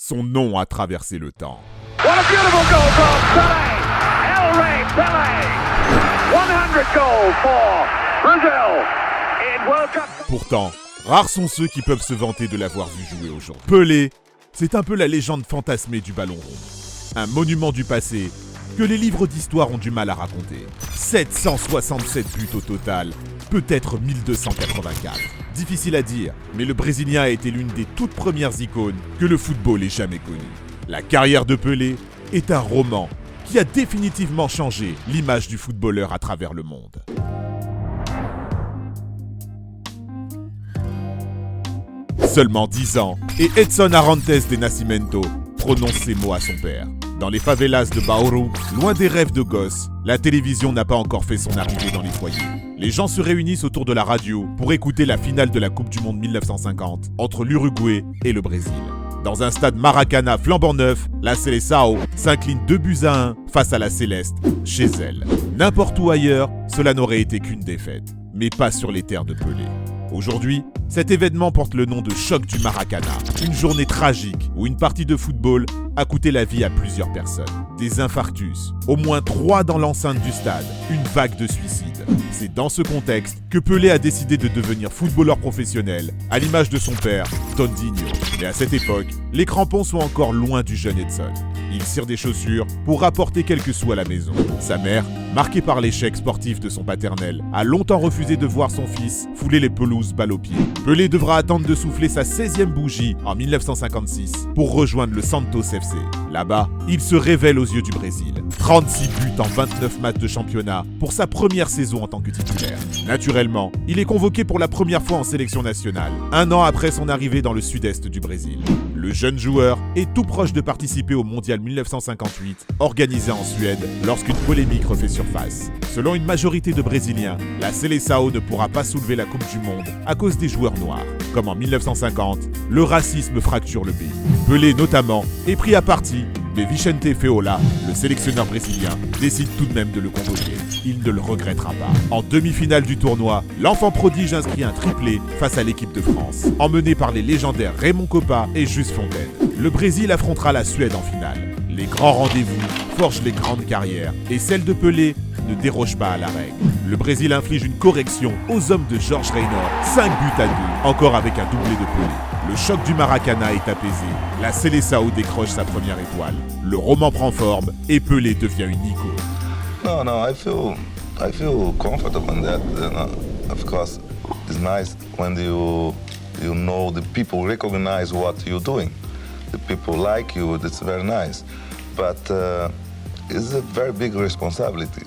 son nom a traversé le temps. What a beautiful goal from Pelé! El Rey Pelé! 100 goals for Brazil in World Cup. Pourtant, rares sont ceux qui peuvent se vanter de l'avoir vu jouer aujourd'hui. Pelé, c'est un peu la légende fantasmée du ballon rond. Un monument du passé que les livres d'histoire ont du mal à raconter. 767 buts au total, peut-être 1284. Difficile à dire, mais le Brésilien a été l'une des toutes premières icônes que le football ait jamais connues. La carrière de Pelé est un roman qui a définitivement changé l'image du footballeur à travers le monde. Seulement 10 ans, et Edson Arantes de Nascimento prononce ces mots à son père. Dans les favelas de Bauru, loin des rêves de gosse, la télévision n'a pas encore fait son arrivée dans les foyers. Les gens se réunissent autour de la radio pour écouter la finale de la Coupe du Monde 1950 entre l'Uruguay et le Brésil. Dans un stade Maracana flambant neuf, la Seleção s'incline 2-1 face à la Céleste, chez elle. N'importe où ailleurs, cela n'aurait été qu'une défaite, mais pas sur les terres de Pelé. Aujourd'hui, cet événement porte le nom de choc du Maracana, une journée tragique où une partie de football a coûté la vie à plusieurs personnes. Des infarctus, au moins 3 dans l'enceinte du stade, une vague de suicides. C'est dans ce contexte que Pelé a décidé de devenir footballeur professionnel, à l'image de son père, Tondinho. Mais à cette époque, les crampons sont encore loin du jeune Edson. Il cire des chaussures pour rapporter quelques sous à la maison. Sa mère, marquée par l'échec sportif de son paternel, a longtemps refusé de voir son fils fouler les pelouses balle au pied. Pelé devra attendre de souffler sa 16e bougie en 1956 pour rejoindre le Santos FC. Là-bas, il se révèle aux yeux du Brésil. 36 buts en 29 matchs de championnat pour sa première saison en tant que titulaire. Naturellement, il est convoqué pour la première fois en sélection nationale, 1 an après son arrivée dans le sud-est du Brésil. Le jeune joueur est tout proche de participer au Mondial 1958, organisé en Suède, lorsqu'une polémique refait surface. Selon une majorité de Brésiliens, la Seleção ne pourra pas soulever la Coupe du Monde à cause des joueurs noirs. Comme en 1950, le racisme fracture le pays. Pelé notamment est pris à partie, mais Vicente Feola, le sélectionneur brésilien, décide tout de même de le convoquer. Il ne le regrettera pas. En demi-finale du tournoi, l'enfant prodige inscrit un triplé face à l'équipe de France, emmené par les légendaires Raymond Kopa et Just Fontaine. Le Brésil affrontera la Suède en finale. Les grands rendez-vous forgent les grandes carrières, et celle de Pelé ne déroge pas à la règle. Le Brésil inflige une correction aux hommes de Jorge Reynor, 5 buts à 2, encore avec un doublé de Pelé. Le choc du Maracana est apaisé, la Seleção décroche sa première étoile. Le roman prend forme et Pelé devient une icône. No, I feel comfortable in that. Of course, it's nice when you know the people recognize what you're doing. The people like you. That's very nice, but it's a very big responsibility.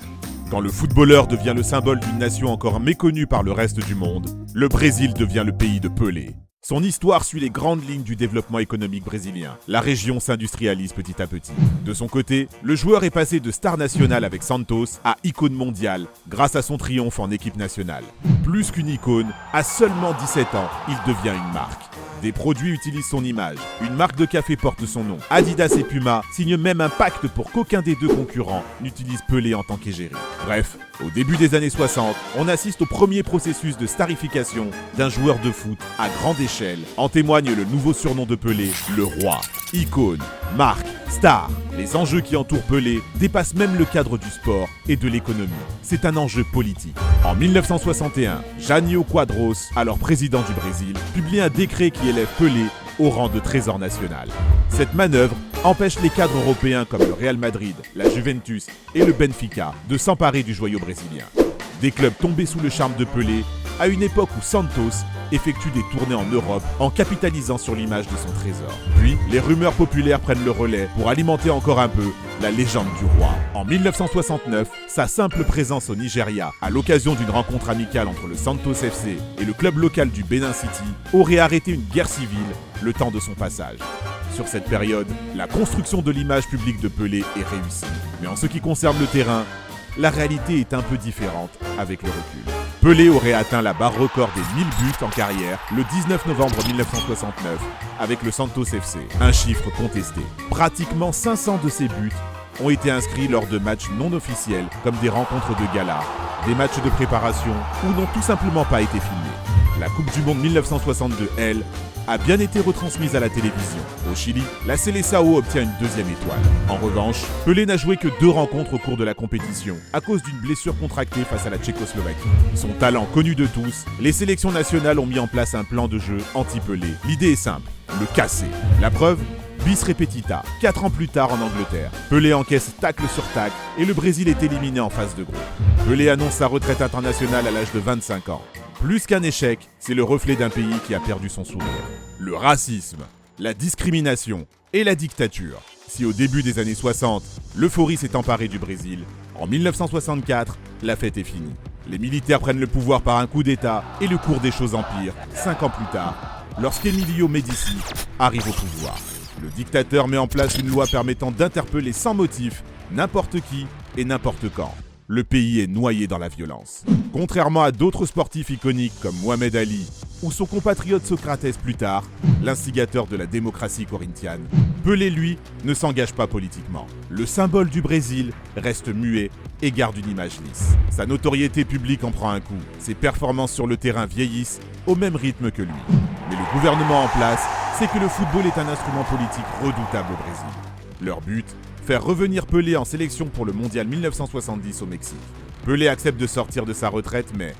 Quand le footballeur devient le symbole d'une nation encore méconnue par le reste du monde, le Brésil devient le pays de Pelé. Son histoire suit les grandes lignes du développement économique brésilien. La région s'industrialise petit à petit. De son côté, le joueur est passé de star nationale avec Santos à icône mondiale grâce à son triomphe en équipe nationale. Plus qu'une icône, à seulement 17 ans, il devient une marque. Des produits utilisent son image. Une marque de café porte son nom. Adidas et Puma signent même un pacte pour qu'aucun des deux concurrents n'utilise Pelé en tant qu'égérie. Bref, au début des années 60, on assiste au premier processus de starification d'un joueur de foot à grande échelle. En témoigne le nouveau surnom de Pelé, le roi. Icône, marque, star. Les enjeux qui entourent Pelé dépassent même le cadre du sport et de l'économie. C'est un enjeu politique. En 1961, Jânio Quadros, alors président du Brésil, publie un décret qui élève Pelé au rang de trésor national. Cette manœuvre empêche les cadres européens comme le Real Madrid, la Juventus et le Benfica de s'emparer du joyau brésilien. Des clubs tombés sous le charme de Pelé à une époque où Santos effectue des tournées en Europe en capitalisant sur l'image de son trésor. Puis, les rumeurs populaires prennent le relais pour alimenter encore un peu la légende du roi. En 1969, sa simple présence au Nigeria, à l'occasion d'une rencontre amicale entre le Santos FC et le club local du Benin City, aurait arrêté une guerre civile le temps de son passage. Sur cette période, la construction de l'image publique de Pelé est réussie. Mais en ce qui concerne le terrain, la réalité est un peu différente avec le recul. Pelé aurait atteint la barre record des 1000 buts en carrière le 19 novembre 1969 avec le Santos FC, un chiffre contesté. Pratiquement 500 de ces buts ont été inscrits lors de matchs non officiels comme des rencontres de gala, des matchs de préparation ou n'ont tout simplement pas été filmés. La Coupe du Monde 1962, elle, a bien été retransmise à la télévision. Au Chili, la Seleção obtient une deuxième étoile. En revanche, Pelé n'a joué que 2 rencontres au cours de la compétition à cause d'une blessure contractée face à la Tchécoslovaquie. Son talent connu de tous, les sélections nationales ont mis en place un plan de jeu anti-Pelé. L'idée est simple, le casser. La preuve, bis repetita, 4 ans plus tard en Angleterre. Pelé encaisse tacle sur tacle et le Brésil est éliminé en phase de groupe. Pelé annonce sa retraite internationale à l'âge de 25 ans. Plus qu'un échec, c'est le reflet d'un pays qui a perdu son sourire. Le racisme, la discrimination et la dictature. Si au début des années 60, l'euphorie s'est emparée du Brésil, en 1964, la fête est finie. Les militaires prennent le pouvoir par un coup d'État et le cours des choses empire, 5 ans plus tard, lorsqu'Emilio Médici arrive au pouvoir. Le dictateur met en place une loi permettant d'interpeller sans motif n'importe qui et n'importe quand. Le pays est noyé dans la violence. Contrairement à d'autres sportifs iconiques comme Mohamed Ali ou son compatriote Socrates plus tard, l'instigateur de la démocratie corinthienne, Pelé, lui, ne s'engage pas politiquement. Le symbole du Brésil reste muet et garde une image lisse. Sa notoriété publique en prend un coup. Ses performances sur le terrain vieillissent au même rythme que lui. Mais le gouvernement en place sait que le football est un instrument politique redoutable au Brésil. Leur but, faire revenir Pelé en sélection pour le mondial 1970 au Mexique. Pelé accepte de sortir de sa retraite, mais...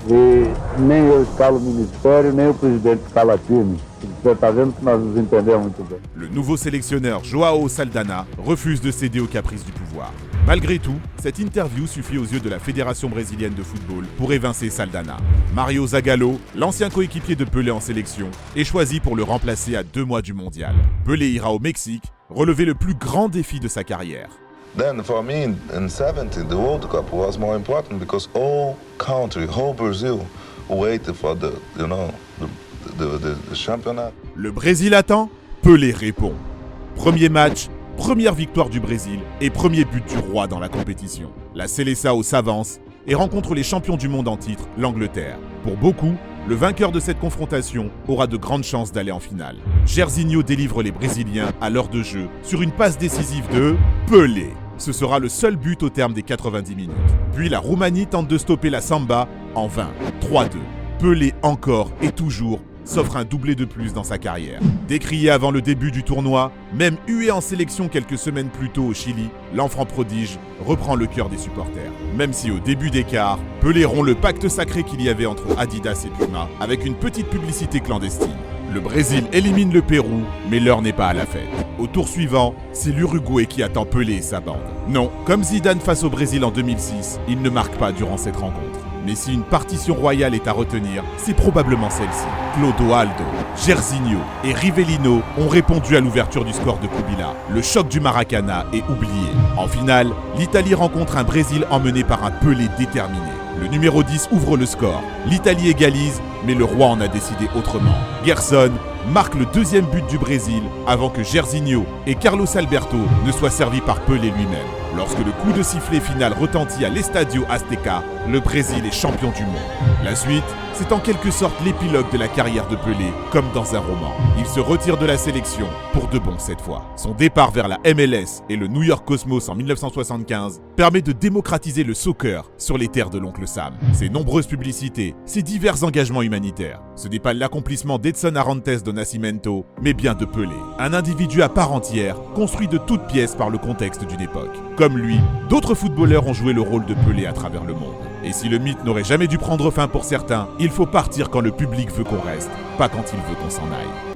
E nem eu escalo o ministério, nem o presidente escala time. Você está vendo que nós nos entendemos muito bem. Le nouveau sélectionneur João Saldanha refuse de céder aux caprices du pouvoir. Malgré tout, cette interview suffit aux yeux de la Fédération brésilienne de football pour évincer Saldanha. Mario Zagallo, l'ancien coéquipier de Pelé en sélection, est choisi pour le remplacer à 2 mois du mondial. Pelé ira au Mexique relever le plus grand défi de sa carrière. Then for me in 70, the World Cup was more important because all country, whole Brazil waited for the championnat. Le Brésil attend, Pelé répond. Premier match, première victoire du Brésil et premier but du roi dans la compétition. La Seleção s'avance et rencontre les champions du monde en titre, l'Angleterre. Pour beaucoup, le vainqueur de cette confrontation aura de grandes chances d'aller en finale. Jairzinho délivre les Brésiliens à l'heure de jeu sur une passe décisive de Pelé. Ce sera le seul but au terme des 90 minutes. Puis la Roumanie tente de stopper la Samba en vain. 3-2. Pelé encore et toujours s'offre un doublé de plus dans sa carrière. Décrié avant le début du tournoi, même hué en sélection quelques semaines plus tôt au Chili, l'enfant prodige reprend le cœur des supporters. Même si au début des quarts, Pelé rompt le pacte sacré qu'il y avait entre Adidas et Puma avec une petite publicité clandestine. Le Brésil élimine le Pérou, mais l'heure n'est pas à la fête. Au tour suivant, c'est l'Uruguay qui attend Pelé et sa bande. Non, comme Zidane face au Brésil en 2006, il ne marque pas durant cette rencontre. Mais si une partition royale est à retenir, c'est probablement celle-ci. Clodoaldo, Jairzinho et Rivellino ont répondu à l'ouverture du score de Kubila. Le choc du Maracanã est oublié. En finale, l'Italie rencontre un Brésil emmené par un Pelé déterminé. Le numéro 10 ouvre le score. L'Italie égalise, mais le roi en a décidé autrement. Gerson marque le 2e but du Brésil avant que Jairzinho et Carlos Alberto ne soient servis par Pelé lui-même. Lorsque le coup de sifflet final retentit à l'Estadio Azteca, le Brésil est champion du monde. La suite, c'est en quelque sorte l'épilogue de la carrière de Pelé, comme dans un roman. Il se retire de la sélection, pour de bon cette fois. Son départ vers la MLS et le New York Cosmos en 1975 permet de démocratiser le soccer sur les terres de l'oncle Sam. Ses nombreuses publicités, ses divers engagements humanitaires. Ce n'est pas l'accomplissement d'Edson Arantes do Nascimento, mais bien de Pelé. Un individu à part entière, construit de toutes pièces par le contexte d'une époque. Comme lui, d'autres footballeurs ont joué le rôle de Pelé à travers le monde. Et si le mythe n'aurait jamais dû prendre fin pour certains, il faut partir quand le public veut qu'on reste, pas quand il veut qu'on s'en aille.